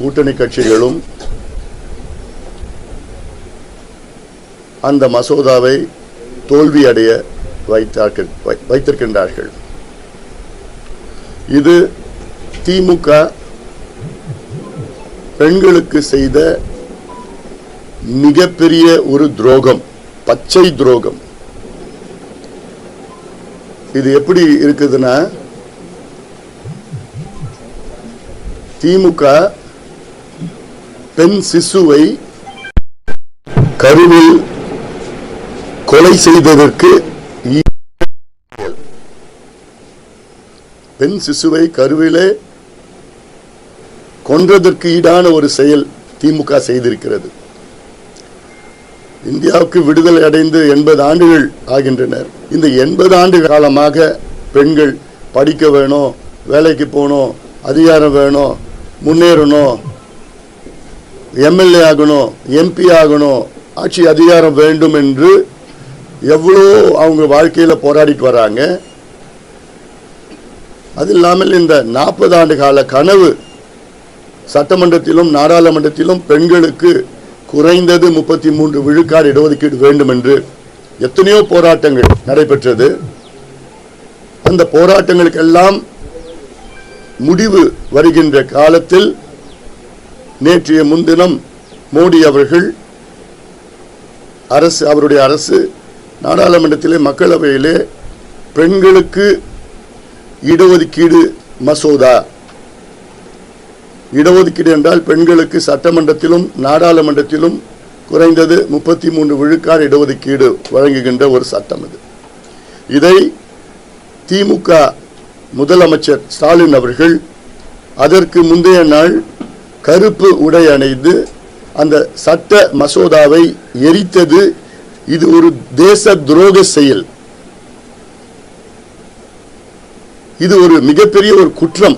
கூட்டணி கட்சிகளும் அந்த மசோதாவை தோல்வியடைய வைத்திருக்கின்றார்கள். இது திமுக பெண்களுக்கு செய்த மிகப்பெரிய ஒரு துரோகம், பச்சை துரோகம். இது எப்படி இருக்குதுன்னா, திமுக பெண் சிசுவை கருவில் கொலை செய்ததற்கு, பெண் சிசுவை கருவிலே கொன்றதற்கு ஈடான ஒரு செயல் திமுக செய்திருக்கிறது. இந்தியாவுக்கு விடுதலை அடைந்து 80 ஆண்டுகள் ஆகின்றனர். இந்த 80 ஆண்டு காலமாக பெண்கள் படிக்க வேணும், வேலைக்கு போகணும், அதிகாரம் வேணும், முன்னேறணும், எம்எல்ஏ ஆகணும், எம்பி ஆகணும், ஆட்சி அதிகாரம் வேண்டும் என்று எவ்வளோ அவங்க வாழ்க்கையில் போராடிட்டு வராங்க. அது இல்லாமல் இந்த 40 ஆண்டு கால கனவு சட்டமன்றத்திலும் நாடாளுமன்றத்திலும் பெண்களுக்கு குறைந்தது 33 விழுக்காடு இடஒதுக்கீடு வேண்டும் என்று எத்தனையோ போராட்டங்கள் நடைபெற்றது. அந்த போராட்டங்களுக்கெல்லாம் முடிவு வருகின்ற காலத்தில் நேற்றைய முன்தினம் மோடி அவர்கள் அவருடைய அரசு நாடாளுமன்றத்திலே மக்களவையிலே பெண்களுக்கு இடஒதுக்கீடு மசோதா, இடஒதுக்கீடு என்றால் பெண்களுக்கு சட்டமன்றத்திலும் நாடாளுமன்றத்திலும் குறைந்தது 33 விழுக்காடு இடஒதுக்கீடு வழங்குகின்ற ஒரு சட்டம் இது. இதை திமுக முதலமைச்சர் ஸ்டாலின் அவர்கள் அதற்கு முந்தைய நாள் கருப்பு உடை அணிந்து அந்த சட்ட மசோதாவை எரித்தது. இது ஒரு தேச துரோக செயல். இது ஒரு மிகப்பெரிய ஒரு குற்றம்.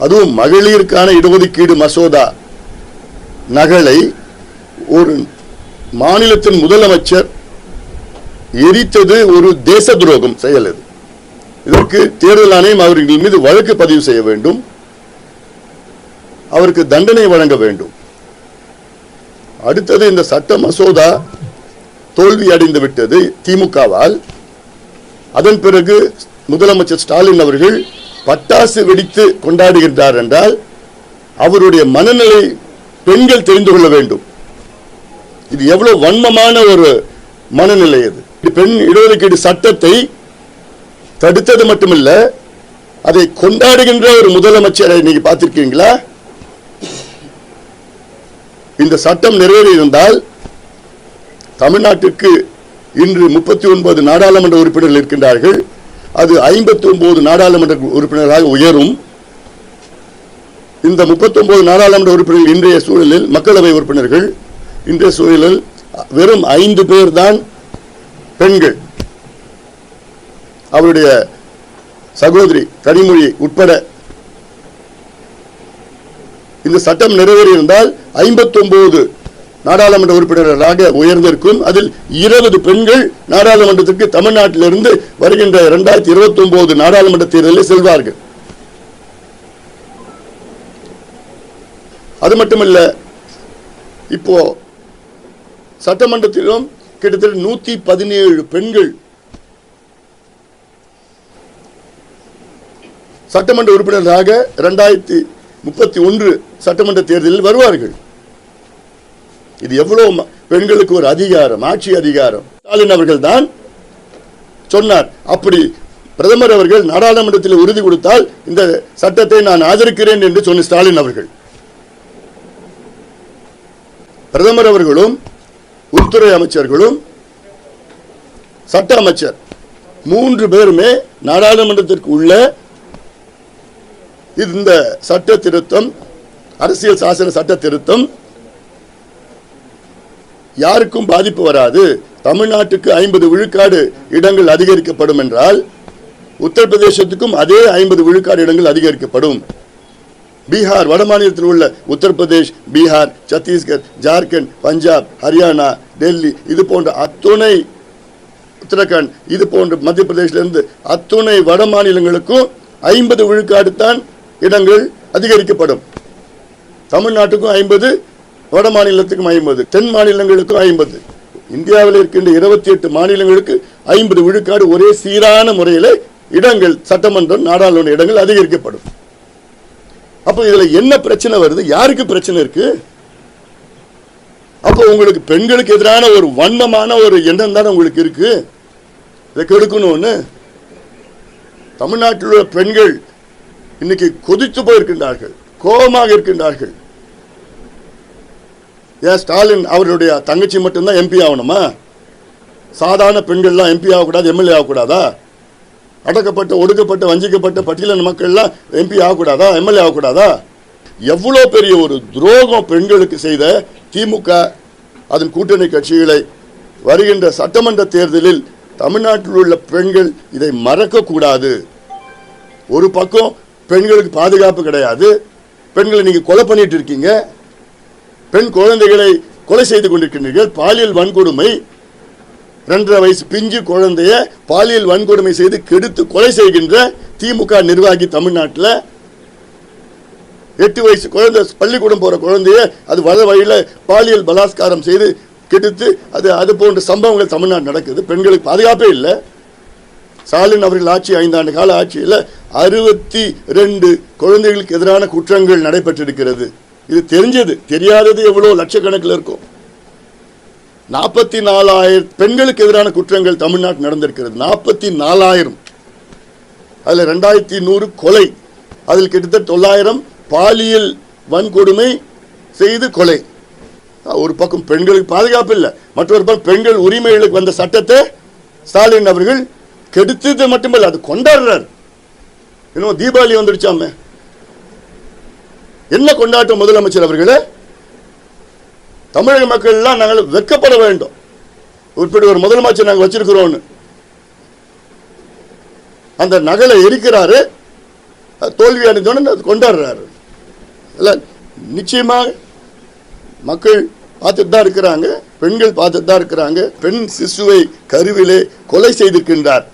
அதுவும் மகளிருக்கான இடஒதுக்கீடு மசோதா நகலை ஒரு மாநிலத்தின் முதலமைச்சர் எரித்தது ஒரு தேச துரோகம் செயல். இதற்கு தேர்தல் ஆணையம் அவர்கள் மீது வழக்கு பதிவு செய்ய வேண்டும், அவருக்கு தண்டனை வழங்க வேண்டும். அடுத்தது, இந்த சட்ட மசோதா தோல்வி அடைந்து விட்டது திமுகவால். அதன் பிறகு முதலமைச்சர் ஸ்டாலின் அவர்கள் பட்டாசு வெடித்து கொண்டாடுகின்றார் என்றால் அவருடைய மனநிலை பெண்கள் தெரிந்து கொள்ள வேண்டும். இது எவ்வளவு வன்மமான ஒரு மனநிலை. அது பெண் இடஒதுக்கீடு சட்டத்தை தடுத்தது மட்டுமல்ல, அதை கொண்டாடுகின்ற ஒரு முதலமைச்சரை நீங்க பார்த்திருக்கீங்களா? இந்த சட்டம் நிறைவேறியிருந்தால் தமிழ்நாட்டிற்கு இன்று 39 நாடாளுமன்ற உறுப்பினர்கள் இருக்கின்றார்கள். அது 59 நாடாளுமன்ற உறுப்பினராக உயரும். இந்த 39 நாடாளுமன்ற உறுப்பினர்கள் இன்றைய சூழலில், மக்களவை உறுப்பினர்கள் இன்றைய சூழலில் வெறும் 5 பேர் தான் பெண்கள். அவருடைய சகோதரி கனிமொழி உட்பட. இந்த சட்டம் நிறைவேறியிருந்தால் 59 நாடாளுமன்ற உறுப்பினர்களாக உயர்ந்திருக்கும். அதில் 20 பெண்கள் நாடாளுமன்றத்திற்கு தமிழ்நாட்டிலிருந்து வருகின்ற 2029 நாடாளுமன்ற தேர்தலில் செல்வார்கள். அது மட்டுமல்ல, இப்போ சட்டமன்றத்திலும் கிட்டத்தட்ட 117 பெண்கள் சட்டமன்ற உறுப்பினர்களாக 2031 சட்டமன்ற தேர்தலில் வருவார்கள். இது எவ்வளவு பெண்களுக்கு ஒரு அதிகாரம், ஆட்சி அதிகாரம். ஸ்டாலின் அவர்கள் தான் சொன்னார். அப்படி பிரதமர் அவர்கள் நாடாளுமன்றத்தில் உறுதி கொடுத்தால் இந்த சட்டத்தை நான் ஆதரிக்கிறேன் என்று சொன்ன ஸ்டாலின் அவர்கள், பிரதமர் அவர்களும் உள்துறை அமைச்சர்களும் சட்ட அமைச்சர் 3 பேருமே நாடாளுமன்றத்திற்கு உள்ள இந்த சட்ட திருத்தம், அரசியல் சாசன சட்ட திருத்தம் யாருக்கும் பாதிப்பு வராது, தமிழ்நாட்டுக்கு 50 விழுக்காடு இடங்கள் அதிகரிக்கப்படும் என்றால் உத்தரப்பிரதேசத்துக்கும் அதே 50 விழுக்காடு இடங்கள் அதிகரிக்கப்படும். பீகார், வட மாநிலத்தில் உள்ள உத்தரப்பிரதேஷ், பீகார், சத்தீஸ்கர், ஜார்க்கண்ட், பஞ்சாப், ஹரியானா, டெல்லி, இது போன்ற அத்துணை, உத்தரகாண்ட், இது போன்ற மத்திய பிரதேசிலிருந்து அத்துணை வட மாநிலங்களுக்கும் 50 விழுக்காடு தான் இடங்கள் அதிகரிக்கப்படும். தமிழ்நாட்டுக்கும் 50, வட மாநிலத்துக்கும் 50, தென் மாநிலங்களுக்கும் 50. இந்தியாவில் இருக்கின்ற 28 மாநிலங்களுக்கு 50 விழுக்காடு ஒரே சீரான முறையில் இடங்கள், சட்டமன்றம், நாடாளுமன்ற இடங்கள் அதிகரிக்கப்படும். அப்போ இதுல என்ன பிரச்சனை வருது? யாருக்கு பிரச்சனை இருக்கு? அப்போ உங்களுக்கு பெண்களுக்கு எதிரான ஒரு வன்மமான ஒரு எண்ணம் தானே உங்களுக்கு இருக்கு. இதை கெடுக்கணும்னு தமிழ்நாட்டில் உள்ள பெண்கள் இன்னைக்கு கொதித்து போயிருக்கின்றார்கள், கோபமாக இருக்கின்றார்கள். ஏன் ஸ்டாலின் அவருடைய தங்கச்சி மட்டும்தான் எம்பி ஆகணுமா? சாதாரண பெண்கள்லாம் எம்பி ஆகக்கூடாது, எம்எல்ஏ ஆகக்கூடாதா? அடக்கப்பட்ட, ஒடுக்கப்பட்ட, வஞ்சிக்கப்பட்ட பட்டியலின மக்கள்லாம் எம்பி ஆகக்கூடாதா, எம்எல்ஏ ஆகக்கூடாதா? எவ்வளோ பெரிய ஒரு துரோகம் பெண்களுக்கு செய்த திமுக அதன் கூட்டணி கட்சிகளை வருகின்ற சட்டமன்ற தேர்தலில் தமிழ்நாட்டில் உள்ள பெண்கள் இதை மறக்க கூடாது. ஒரு பக்கம் பெண்களுக்கு பாதுகாப்பு கிடையாது, பெண்களை நீங்க கொலை பண்ணிட்டு இருக்கீங்க, பெண் குழந்தைகளை கொலை செய்து கொண்டிருக்கின்றீர்கள். பாலியல் வன்கொடுமை, 2.5 வயசு பிஞ்சு குழந்தைய பாலியல் வன்கொடுமை செய்து கெடுத்து கொலை செய்கின்ற திமுக நிர்வாகி தமிழ்நாட்டில் 8 வயசு குழந்தை, பள்ளிக்கூடம் போற குழந்தைய அது வர வழியில பாலியல் பலாத்காரம் செய்து கெடுத்து அது போன்ற சம்பவங்கள் தமிழ்நாடு நடக்குது. பெண்களுக்கு பாதுகாப்பே இல்லை. ஸ்டாலின் அவர்கள் ஆட்சி 5 ஆண்டு கால ஆட்சியில் 62 குழந்தைகளுக்கு எதிரான குற்றங்கள் நடைபெற்றிருக்கிறது. இது தெரிஞ்சது, தெரியாதது எவ்வளவு லட்சக்கணக்கில் இருக்கும். 44,000 பெண்களுக்கு எதிரான குற்றங்கள் தமிழ்நாட்டில் நடந்திருக்கிறது. 44,000. அதுல 2100 கொலை, அதில் கிட்டத்தட்ட 900 பாலியல் வன்கொடுமை செய்து கொலை. ஒரு பக்கம் பெண்களுக்கு பாதுகாப்பு இல்லை, மற்றொரு பக்கம் பெண்கள் உரிமைகளுக்கு வந்த சட்டத்தை ஸ்டாலின் அவர்கள் கெடுத்தது மட்டுமல்ல, அது கொண்டாடுறார். இன்னும் தீபாவளி வந்துடுச்சாமே, என்ன கொண்டாட்டம் முதலமைச்சர் அவர்களே? தமிழக மக்கள் எல்லாம் நாங்கள் வெட்கப்பட வேண்டும். இப்படி ஒரு முதலமைச்சர் நாங்கள் வச்சிருக்கிறோம். அந்த நகலை எரிக்கிறாரு, தோல்வி அடைந்தோன்னு கொண்டாடுறாரு. நிச்சயமாக மக்கள் பார்த்துட்டு தான் இருக்கிறாங்க, பெண்கள் பார்த்துட்டு தான் இருக்கிறாங்க. பெண் சிசுவை கருவிலே கொலை செய்திருக்கின்றார்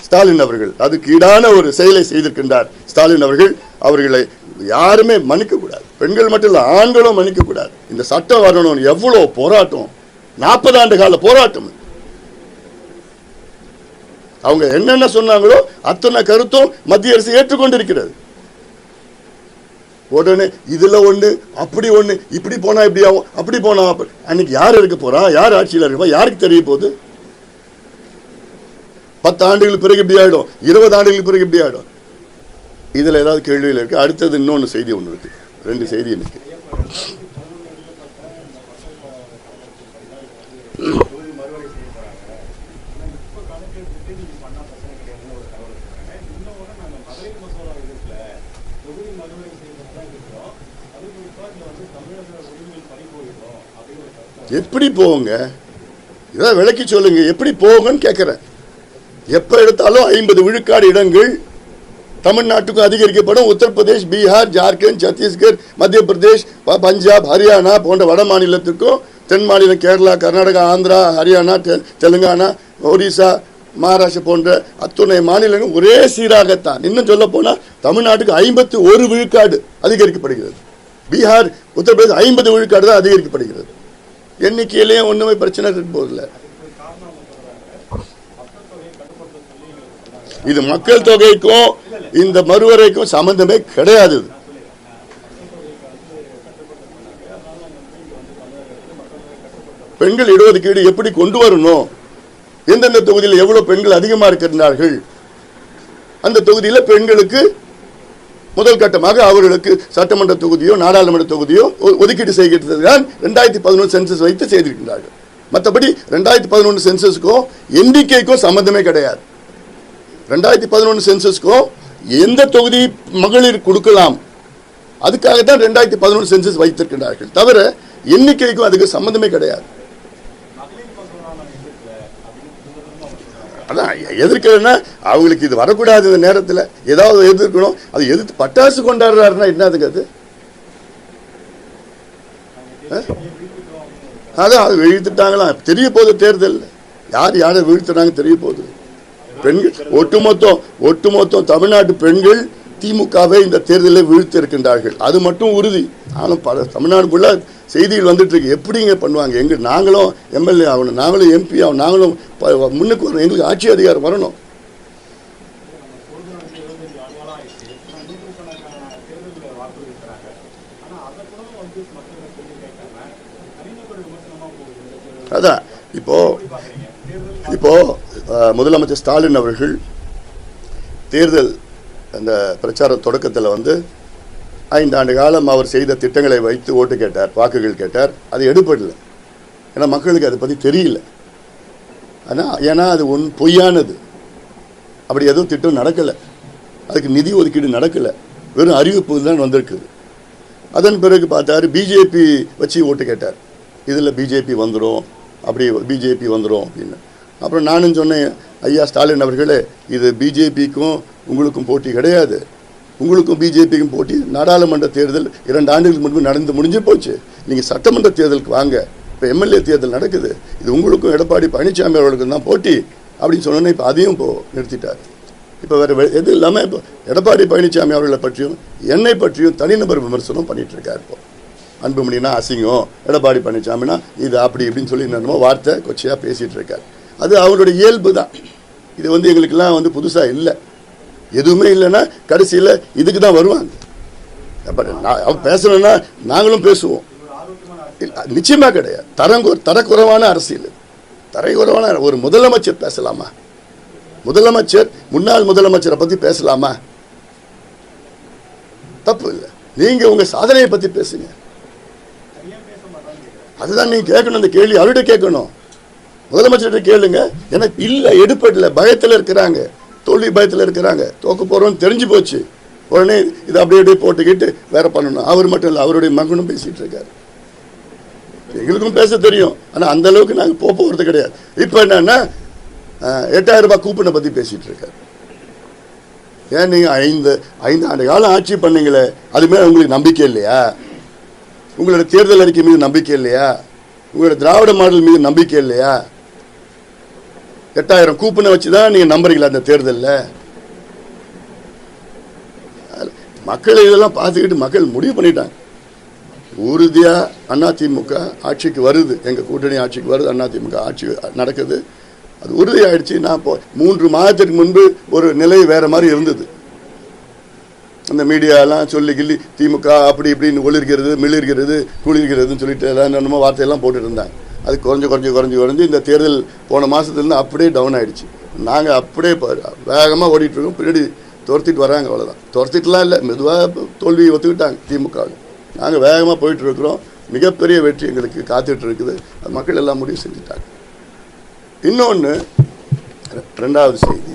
ஸ்டாலின் அவர்கள். அதுக்கு ஈடான ஒரு செயலை செய்திருக்கின்றார் ஸ்டாலின் அவர்கள். அவர்களை யாருமே மன்னிக்க கூடாது. பெண்கள் மட்டும் இல்ல, ஆண்களும் மன்னிக்க கூடாது. இந்த சட்டம் வரணும். எவ்வளவு போராட்டம், 40 ஆண்டு கால போராட்டம். அவங்க என்னென்ன சொன்னாங்களோ அத்தனை கருத்தும் மத்திய அரசு ஏற்றுக்கொண்டிருக்கிறது. உடனே இதுல ஒண்ணு, அப்படி ஒண்ணு, இப்படி போனா இப்படி ஆகும், அப்படி போனா அன்னைக்கு யார் இருக்க போறா, யார் ஆட்சியில் இருப்பா, யாருக்கு தெரிய போகுது? 10 ஆண்டுகளுக்கு பிறகு இப்படி ஆயிடும், 20 ஆண்டுகளுக்கு பிறகு இப்படி ஆயிடும். இதுல ஏதாவது கேள்வியில் இருக்கு. அடுத்தது இன்னொன்னு செய்தி ஒண்ணு இருக்கு, 2 செய்தி இருக்கு. எப்படி போங்க, இதை விளக்கி சொல்லுங்க, எப்படி போகுன்னு கேட்கிறேன். எப்ப எடுத்தாலும் 50 விழுக்காடு இடங்கள் தமிழ்நாட்டுக்கும் அதிகரிக்கப்படும். உத்தரப்பிரதேஷ், பீகார், ஜார்க்கண்ட், சத்தீஸ்கர், மத்திய பிரதேஷ், பஞ்சாப், ஹரியானா போன்ற வட மாநிலத்துக்கும், தென் மாநிலம் கேரளா, கர்நாடகா, ஆந்திரா, ஹரியானா, தெலுங்கானா, ஒரிசா, மகாராஷ்டிரா போன்ற அத்துணை மாநிலங்கள் ஒரே சீராகத்தான். இன்னும் சொல்ல போனா தமிழ்நாட்டுக்கு 51 விழுக்காடு அதிகரிக்கப்படுகிறது. பீகார், உத்தரப்பிரதேஷ் 50 விழுக்காடு தான் அதிகரிக்கப்படுகிறது. எண்ணிக்கையிலேயே ஒண்ணுமே பிரச்சனை இருக்க போதில்லை. இது மக்கள் தொகைக்கும் இந்த மறுவரைக்கும் சம்பந்தமே கிடையாது. பெண்கள் இடஒதுக்கீடு எப்படி கொண்டு வரணும், எந்தெந்த தொகுதியில் எவ்வளவு பெண்கள் அதிகமாக இருக்கிறார்கள், அந்த தொகுதியில் பெண்களுக்கு முதல் கட்டமாக அவர்களுக்கு சட்டமன்ற தொகுதியோ நாடாளுமன்ற தொகுதியோ ஒதுக்கீடு செய்கிறது தான் 2011 சென்சஸ் வைத்து செய்திருக்கிறார்கள். மற்றபடி 2011 சென்சஸ்க்கும் எண்ணிக்கைக்கும் சம்பந்தமே கிடையாது. 2011 சென்சஸ்க்கும் எந்த தொகுதி மகளிர் கொடுக்கலாம் அதுக்காகத்தான் 2011 சென்சஸ் வைத்திருக்கிறார்கள், தவிர எண்ணிக்கைக்கும் அதுக்கு சம்பந்தமே கிடையாது. அதான் எதிர்க்கிறேன்னா அவங்களுக்கு இது வரக்கூடாது. இந்த நேரத்தில் ஏதாவது எதிர்க்கணும். அது எதிர்த்து பட்டாசு கொண்டாடுறாருன்னா என்னதுங்க அது? அதான் அது வீழ்த்துட்டாங்களா தெரிய போகுது. தேர்தல் யார் யாரை வீழ்த்துறாங்க தெரிய போகுது. பெண்கள் ஒட்டுமொத்தம் தமிழ்நாட்டு பெண்கள் திமுகவை இந்த தேர்தலில் வீழ்த்தி இருக்கின்றார்கள். அது மட்டும் உறுதி. ஆனால் தமிழ்நாடு ஃபுல்லாக செய்திகள் வந்துட்டு இருக்கு. எப்படிங்க பண்ணுவாங்க? நாங்களும் எம்எல்ஏ ஆகணும், நாங்களும் எம்பி ஆகணும், நாங்களும் முன்னுக்கு வரணும், எங்களுக்கு ஆட்சி அதிகாரம் வரணும். அதான் இப்போ முதலமைச்சர் ஸ்டாலின் அவர்கள் தேர்தல் அந்த பிரச்சார தொடக்கத்தில் 5 ஆண்டு காலம் அவர் செய்த திட்டங்களை வைத்து ஓட்டு கேட்டார், வாக்குகள் கேட்டார். அது எடுப்படல. ஏன்னா மக்களுக்கு அதை பற்றி தெரியல. ஏன்னா அது பொய்யானது. அப்படி எதுவும் திட்டம் நடக்கலை, அதுக்கு நிதி ஒதுக்கீடு நடக்கலை, வெறும் அறிவிப்பு தான் வந்திருக்குது. அதன் பிறகு பார்த்தாரு, பிஜேபி வச்சு ஓட்டு கேட்டார். இதில் பிஜேபி வந்துடும், அப்படி பிஜேபி வந்துடும் அப்படின்னு. அப்புறம் நானும் சொன்னேன், ஐயா ஸ்டாலின் அவர்களே, இது பிஜேபிக்கும் உங்களுக்கும் போட்டி கிடையாது, உங்களுக்கும் பிஜேபிக்கும் போட்டி நாடாளுமன்ற தேர்தல் 2 ஆண்டுகளுக்கு முன்பு முடிஞ்சு போச்சு. நீங்கள் சட்டமன்ற தேர்தலுக்கு வாங்க, இப்போ எம்எல்ஏ தேர்தல் நடக்குது, இது உங்களுக்கும் எடப்பாடி பழனிசாமி அவர்களுக்கும் தான் போட்டி அப்படின்னு சொன்னோன்னே இப்போ அதையும் நிறுத்திட்டார். இப்போ வேறு எது இல்லாமல் இப்போ எடப்பாடி பழனிசாமி அவர்களை பற்றியும் என்னை பற்றியும் தனிநபர் விமர்சனம் பண்ணிட்டு இருக்கார். இப்போ அன்புமணினா அசிங்கம், எடப்பாடி பழனிசாமினா இது அப்படி இப்படின்னு சொல்லி என்னமோ வார்த்தை கொச்சையாக பேசிகிட்டு இருக்கார். அது அவருடைய இயல்பு தான். இது எங்களுக்கெல்லாம் புதுசாக இல்லை. எதுவுமே இல்லைன்னா கடைசியில் இதுக்கு தான் வருவாங்க. அவன் பேசணும்னா நாங்களும் பேசுவோம். நிச்சயமாக கிடையாது. தரக்குறைவான அரசியல், தரக்குறைவான ஒரு முதலமைச்சர் பேசலாமா? முதலமைச்சர், முன்னாள் முதலமைச்சரை பற்றி பேசலாமா? தப்பு இல்லை. நீங்கள் உங்கள் சாதனையை பற்றி பேசுங்க. அதுதான் நீங்கள் கேட்கணும். அந்த கேள்வி அவர்கிட்ட கேட்கணும், முதலமைச்சர்கிட்ட கேளுங்க. எனக்கு இல்லை, எடுப்படல, பயத்தில் இருக்கிறாங்க, தோல்வி பயத்தில் இருக்கிறாங்க, தோக்க போகிறோன்னு தெரிஞ்சு போச்சு. உடனே இதை அப்படியே போட்டுக்கிட்டு வேற பண்ணணும். அவர் மட்டும் இல்லை, அவருடைய மகனும் பேசிகிட்டு இருக்காரு. எங்களுக்கும் பேச தெரியும், ஆனால் அந்த அளவுக்கு நாங்கள் போகிறது கிடையாது. இப்போ என்னன்னா 8000 ரூபாய் கூப்பனை பற்றி பேசிகிட்டு இருக்காரு. ஏன் நீங்கள் 5 ஆண்டு காலம் ஆட்சி பண்ணீங்களே, அது மேலே உங்களுக்கு நம்பிக்கை இல்லையா? உங்களோட தேர்தல் அறிக்கை மீது நம்பிக்கை இல்லையா? உங்களோட திராவிட மாடல் மீது நம்பிக்கை இல்லையா? 8000 கூப்பனை வச்சு தான் நீங்கள் நம்புறீங்களா அந்த தேர்தலில்? மக்கள் இதெல்லாம் பார்த்துக்கிட்டு மக்கள் முடிவு பண்ணிட்டாங்க. உறுதியாக அதிமுக ஆட்சிக்கு வருது, எங்கள் கூட்டணி ஆட்சிக்கு வருது, அதிமுக ஆட்சி நடக்குது, அது உறுதியாயிடுச்சு. நான் இப்போ 3 மாதத்திற்கு முன்பு ஒரு நிலை வேற மாதிரி இருந்தது. அந்த மீடியாலாம் சொல்லி கிள்ளி திமுக அப்படி இப்படின்னு ஒளிர்கிறது, மிளிர்கிறது, குளிர்கிறதுன்னு சொல்லிட்டு எல்லாம் என்னமோ வார்த்தையெல்லாம் போட்டுட்டு இருந்தாங்க. அது குறைஞ்சு இந்த தேர்தல் போன மாதத்துலேருந்து அப்படியே டவுன் ஆகிடுச்சு. நாங்கள் அப்படியே வேகமாக ஓடிட்டுருக்கோம், பின்னாடி துரத்திட்டு வராங்க. அவ்வளோதான், துரத்திட்டுலாம் இல்லை, மெதுவாக தோல்வியை ஒத்துக்கிட்டாங்க திமுக. நாங்கள் வேகமாக போயிட்டுருக்குறோம். மிகப்பெரிய வெற்றி எங்களுக்கு காத்துட்டு இருக்குது. அது மக்கள் எல்லாம் முடிவு செஞ்சுட்டாங்க. இன்னொன்று, 2வது செய்தி,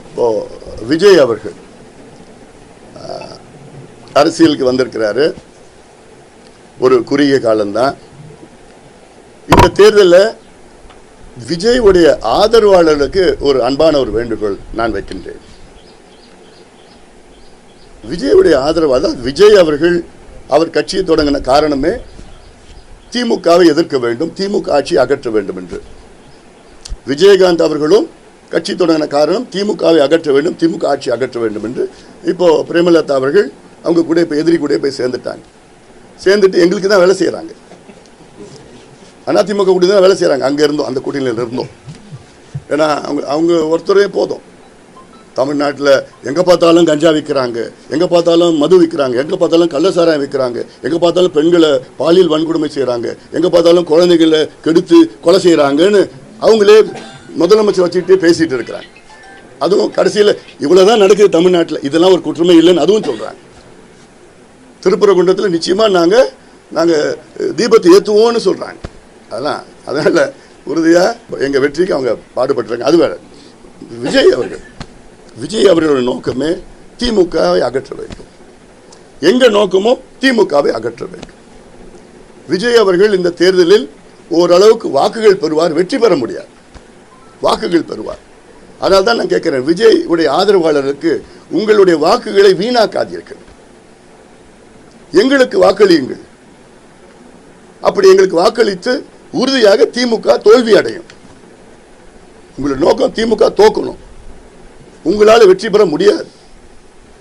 இப்போது விஜய் அவர்கள் அரசியலுக்கு வந்திருக்கிறாரு. ஒரு குறுகிய காலம்தான். இந்த தேர்தலில் விஜய் உடைய ஆதரவாளர்களுக்கு ஒரு அன்பான ஒரு வேண்டுகோள் நான் வைக்கின்றேன். விஜயுடைய ஆதரவு, அதாவது விஜய் அவர்கள் அவர் கட்சியை தொடங்கின காரணமே திமுகவை எதிர்க்க வேண்டும், திமுக ஆட்சியை அகற்ற வேண்டும் என்று. விஜயகாந்த் அவர்களும் கட்சி தொடங்கின காரணம் திமுகவை அகற்ற வேண்டும், திமுக ஆட்சி அகற்ற வேண்டும் என்று. இப்போ பிரேமலதா அவர்கள் அவங்க கூட இப்போ எதிரி கூட போய் சேர்ந்துட்டாங்க. சேர்ந்துட்டு எங்களுக்கு தான் வேலை செய்கிறாங்க, அதிமுக கூட தான் வேலை செய்கிறாங்க. அங்கே இருந்தோம், அந்த கூட்டணியில் இருந்தோம். ஏன்னா அவங்க ஒருத்தரே போதும். தமிழ்நாட்டில் எங்கே பார்த்தாலும் கஞ்சா விற்கிறாங்க, எங்கே பார்த்தாலும் மது விற்கிறாங்க, எங்கே பார்த்தாலும் கள்ளசாராயம் விற்கிறாங்க, எங்கே பார்த்தாலும் பெண்களை பாலியல் வன்கொடுமை செய்கிறாங்க, எங்கே பார்த்தாலும் குழந்தைகளை கெடுத்து கொலை செய்கிறாங்கன்னு அவங்களே முதலமைச்சர் வச்சுக்கிட்டே பேசிகிட்டு இருக்கிறாங்க. அதுவும் கடைசியில் இவ்வளோதான் நடக்குது தமிழ்நாட்டில், இதெல்லாம் ஒரு குற்றமே இல்லைன்னு அதுவும் சொல்கிறாங்க. திருப்பரங்குன்றத்தில் நிச்சயமாக நாங்கள் தீபத்தை ஏற்றுவோன்னு சொல்கிறாங்க. அதனால் உறுதியாக எங்கள் வெற்றிக்கு அவங்க பாடுபட்டுறாங்க. அது வேற. விஜய் அவர்களோட நோக்கமே திமுகவை அகற்ற வேண்டும். எங்கள் நோக்கமும் திமுகவை அகற்ற வேண்டும். விஜய் அவர்கள் இந்த தேர்தலில் ஓரளவுக்கு வாக்குகள் பெறுவார், வெற்றி பெற முடியாது, வாக்குகள் பெறுவார். அதனால தான் நான் கேட்கிறேன், விஜய் உடைய ஆதரவாளருக்கு உங்களுடைய வாக்குகளை வீணாக்காதீர்கள், எங்களுக்கு வாக்களியுங்கள். அப்படி எங்களுக்கு வாக்களித்து உறுதியாக திமுக தோல்வி அடையும். உங்களுடைய நோக்கம் திமுக தோக்கணும், உங்களால் வெற்றி பெற முடியாது.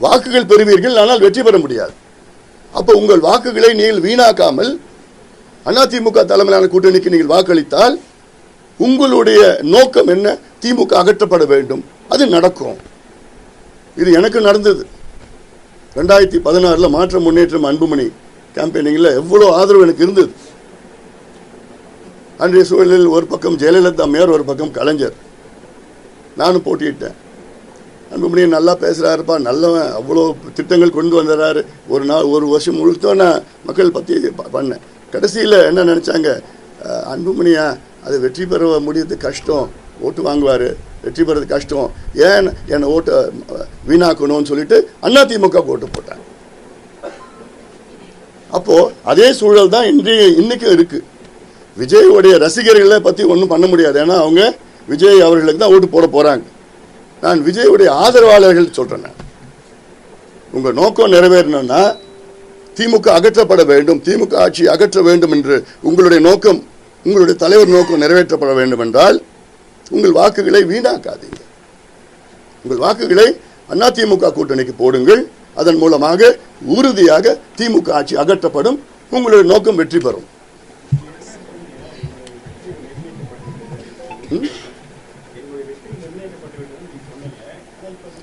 வாக்குகள் பெறுவீர்கள், ஆனால் வெற்றி பெற முடியாது. அப்போ உங்கள் வாக்குகளை நீங்கள் வீணாக்காமல் அதிமுக தலைமையிலான கூட்டணிக்கு நீங்கள் வாக்களித்தால் உங்களுடைய நோக்கம் என்ன? திமுக அகற்றப்பட வேண்டும். அது நடக்கும். இது எனக்கு நடந்தது. 2016 மாற்றம் முன்னேற்றம் அன்புமணி கேம்பெயினிங்ல எவ்வளவு ஆதரவு எனக்கு இருந்தது. அன்றைய சூழலில் ஒரு பக்கம் ஜெயலலிதா மேயர், ஒரு பக்கம் கலைஞர். நானும் போட்டியிட்டேன். அன்புமணி நல்லா பேசுறாருப்பா, நல்லவன், அவ்வளோ திட்டங்கள் கொண்டு வந்துடுறாரு. ஒரு வருஷம் முழுக்க நான் மக்கள் பற்றி பண்ணேன். கடைசியில் என்ன நினச்சாங்க, அன்புமணியா அது வெற்றி பெற முடியறது கஷ்டம், ஓட்டு வாங்குவார், வெற்றி பெறது கஷ்டம், ஏன் என்னை ஓட்டு வீணாக்கணும்னு சொல்லிட்டு அதிமுக ஓட்டு போட்டாங்க. அப்போ அதே சூழல் தான் இன்னைக்கு இருக்கு. விஜயோடைய ரசிகர்களை பற்றி ஒன்றும் பண்ண முடியாது. ஏன்னா அவங்க விஜய் அவர்களுக்கு தான் ஓட்டு போட போறாங்க. நான் விஜயுடைய ஆதரவாளர்கள் சொல்றேன், உங்க நோக்கம் நிறைவேறணும்னா திமுக அகற்றப்பட வேண்டும், திமுக ஆட்சி அகற்ற வேண்டும் என்று உங்களுடைய நோக்கம், உங்களுடைய தலைவர் நோக்கம் நிறைவேற்றப்பட வேண்டும் என்றால் உங்கள் வாக்குகளை வீணாக்காதீங்க. உங்கள் வாக்குகளை அதிமுக கூட்டணிக்கு போடுங்கள். அதன் மூலமாக உறுதியாக திமுக ஆட்சி அகற்றப்படும், உங்களுடைய நோக்கம் வெற்றி பெறும்.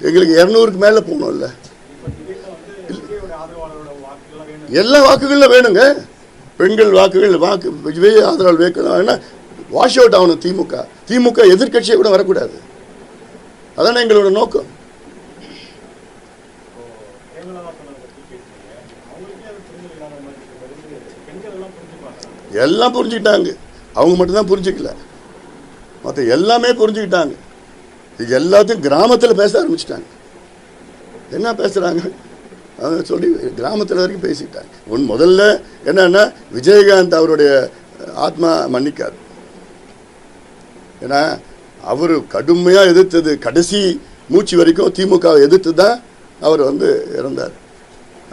எங்களுக்கு 200க்கு மேல போகணும்ல. எல்லா வாக்குகளும் வேணுங்க. பெண்கள் வாக்குகள், விஜய் ஆதரவு வைக்கணும். வாஷ் அவுட் ஆகணும் திமுக எதிர்கட்சியை கூட வரக்கூடாது. அதான எங்களோட நோக்கம். எல்லாம் புரிஞ்சுக்கிட்டாங்க. அவங்க மட்டும்தான் புரிஞ்சுக்கல, மற்ற எல்லாமே புரிஞ்சுக்கிட்டாங்க. எல்லாத்தையும் கிராமத்தில் பேச ஆரம்பிச்சிட்டாங்க. என்ன பேசுறாங்க சொல்லி கிராமத்தில் வரைக்கும் பேசிட்டாங்க. முதல்ல என்னன்னா, விஜயகாந்த் அவருடைய ஆத்மா மன்னிக்காது. ஏன்னா அவர் கடுமையாக எதிர்த்தது, கடைசி மூச்சு வரைக்கும் திமுக எதிர்த்து தான் அவர் இறந்தார்.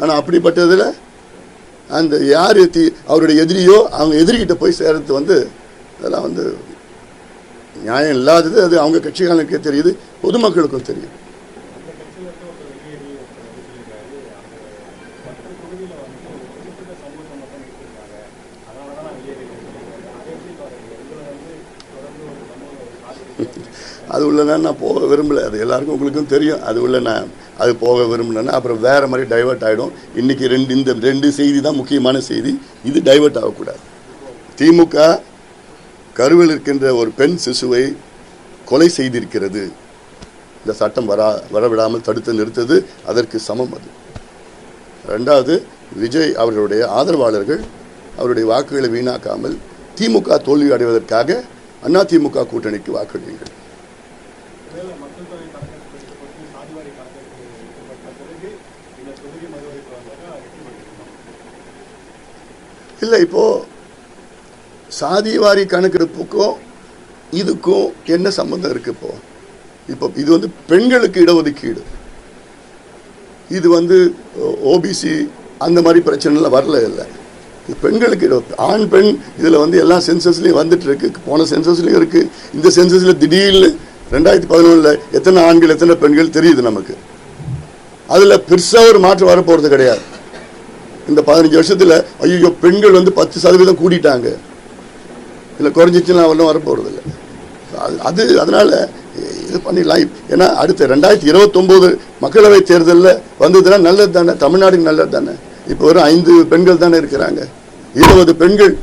ஆனால் அப்படிப்பட்டதில் அந்த யார் அவருடைய எதிரியோ அவங்க எதிரிகிட்ட போய் சேர்றது அதெல்லாம் நியாயம் இல்லாதது. அது அவங்க கட்சிகளுக்கே தெரியுது, பொதுமக்களுக்கும் தெரியும். அது உள்ள நான் போக விரும்பலை. அது எல்லாருக்கும் உங்களுக்கும் தெரியும். அது உள்ள நான் அது போக விரும்பலைன்னா அப்புறம் வேற மாதிரி டைவெர்ட் ஆகிடும். இன்னைக்கு இந்த ரெண்டு செய்தி தான் முக்கியமான செய்தி. இது டைவெர்ட் ஆகக்கூடாது. திமுக கருவில் இருக்கின்ற ஒரு பெண் சிசுவை கொலை செய்திருக்கிறது. இந்த சட்டம் வரவிடாமல் தடுத்து நிறுத்தது அதற்கு சமம். அது ரெண்டாவது, விஜய் அவர்களுடைய ஆதரவாளர்கள் அவருடைய வாக்குகளை வீணாக்காமல் திமுக தோல்வி அடைவதற்காக அதிமுக கூட்டணிக்கு வாக்களியுங்கள். இல்லை, இப்போ சாதிவாரி கணக்கெடுப்புக்கும் இதுக்கும் என்ன சம்பந்தம் இருக்கு? இப்போ இது பெண்களுக்கு இடஒதுக்கீடு, இது ஓபிசி அந்த மாதிரி பிரச்சனைலாம் வரல. இல்லை, பெண்களுக்கு ஆண் பெண் இதில் எல்லா சென்சஸ்லையும் வந்துட்டு இருக்கு. போன சென்சஸ்லையும் இருக்கு. இந்த சென்சஸில் திடீர்னு 2011 எத்தனை ஆண்கள் எத்தனை பெண்கள் தெரியுது நமக்கு. அதில் பெருசாக ஒரு மாற்றம் வரப்போகிறது கிடையாது. இந்த 15 வருஷத்தில் ஐயோ பெண்கள் 10% கூட்டிட்டாங்க, இல்லை குறைஞ்சிச்சுன்னா அவெல்லாம் வரப்போகிறது இல்லை. அதனால இது பண்ணிடலாம். ஏன்னா அடுத்த 2029 மக்களவை தேர்தலில் வந்ததுன்னா நல்லது தானே, தமிழ்நாடுக்கு நல்லது தானே. இப்போ ஒரு 5 பெண்கள் தானே இருக்கிறாங்க. 20 பெண்கள்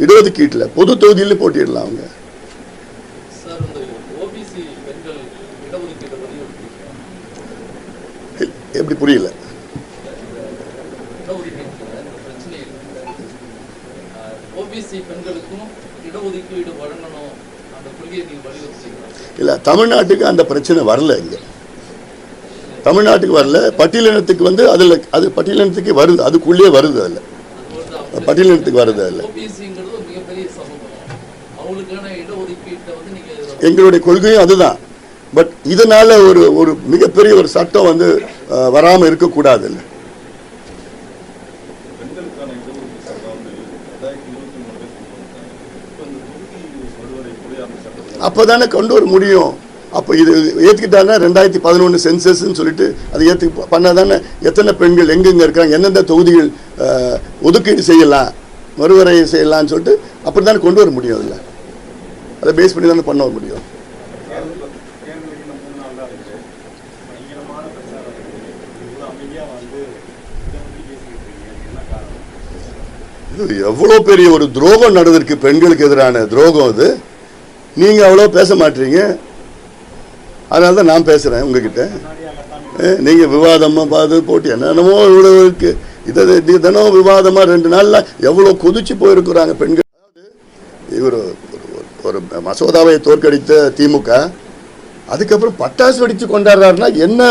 இடஒதுக்கீட்டில் பொது தொகுதியில் போட்டிடலாம். அவங்க எப்படி புரியல? இல்ல, தமிழ்நாட்டுக்கு அந்த பிரச்சனை வரல. இங்க தமிழ்நாட்டுக்கு வரல. பட்டியலினத்துக்கு அதுல அது பட்டியலினத்துக்கு வருது, அதுக்குள்ளே வருது. அதுல பட்டியலினத்துக்கு வருது. அதுல எங்களுடைய கொள்கையும் அதுதான். பட் இதனால ஒரு மிகப்பெரிய ஒரு சட்டம் வராம இருக்கக்கூடாது. இல்லை, அப்பதானே கொண்டு வர முடியும். அப்போ இது ஏற்றுக்கிட்டாங்கன்னா 2011 சென்சஸ்ன்னு சொல்லிட்டு அதை பண்ணாதானே எத்தனை பெண்கள் எங்கெங்கே இருக்காங்க, எந்தெந்த தொகுதிகள் ஒதுக்கீடு செய்யலாம், மறுவரை செய்யலாம்னு சொல்லிட்டு அப்படி தானே கொண்டு வர முடியும். அதில் அதை பேஸ் பண்ணி தானே பண்ண முடியும். இது எவ்வளோ பெரிய ஒரு துரோகம் நடந்திருக்கு, பெண்களுக்கு எதிரான துரோகம். அது நீங்கள் அவ்வளோ பேச மாட்டீங்க, அதனால தான் நான் பேசுகிறேன் உங்ககிட்ட. நீங்கள் விவாதமாக பார்த்து போட்டு என்னென்னமோ இவ்வளோ இருக்கு. இதை தினம் விவாதமாக 2 நாளில் எவ்வளோ கொதிச்சு போயிருக்கிறாங்க பெண்கள். இவர் ஒரு மசோதாவை தோற்கடித்த திமுக அதுக்கப்புறம் பட்டாசு வெடித்து கொண்டாடுறாருன்னா என்ன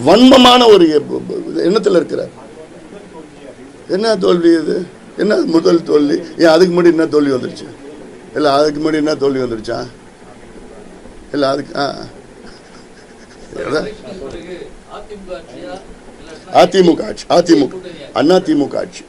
வன்மமான ஒரு எண்ணத்தில் இருக்கிறார். என்ன தோல்வி இது? என்ன முதல் தோல்வி? ஏன் அதுக்கு முன்னாடி என்ன தோல்வி வந்துருச்சு? இல்லை அதுக்கு முன்னாடி என்ன தோல்வி வந்துருச்சா? இல்லை அதுக்கு அதிமுக ஆட்சி, அதிமுக அண்ணா திமுக ஆட்சி.